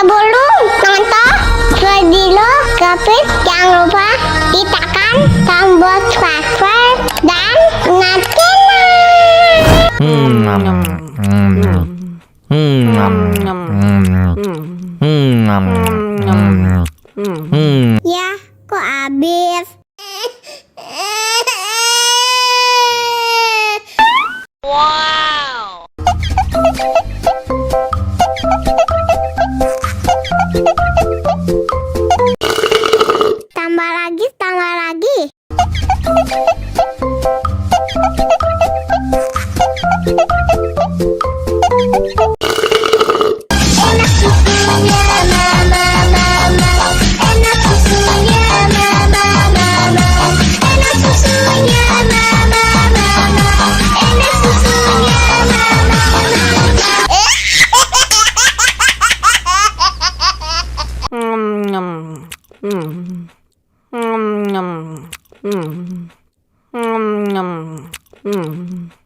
Sebelum nonton video Kepit, jangan lupa ditekan tombol subscribe dan ya, kok habis? Wow. Tambah lagi, tambah lagi. Enak susunya mama, mama. Enak susunya mama, mama. Enak susunya mama, mama. Enak susunya mama,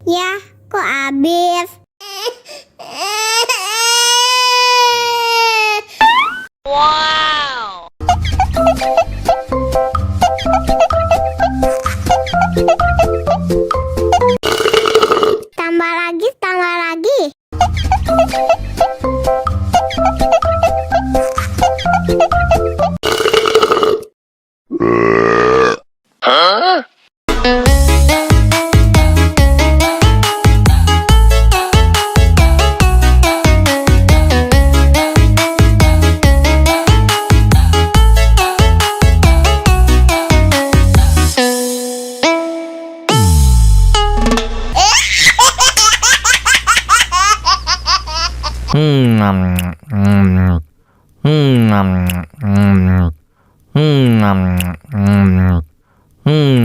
ya, kok habis? Wow. Tambah lagi, tambah lagi. Hah?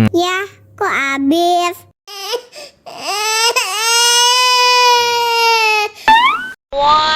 Ya, kok habis? Wow.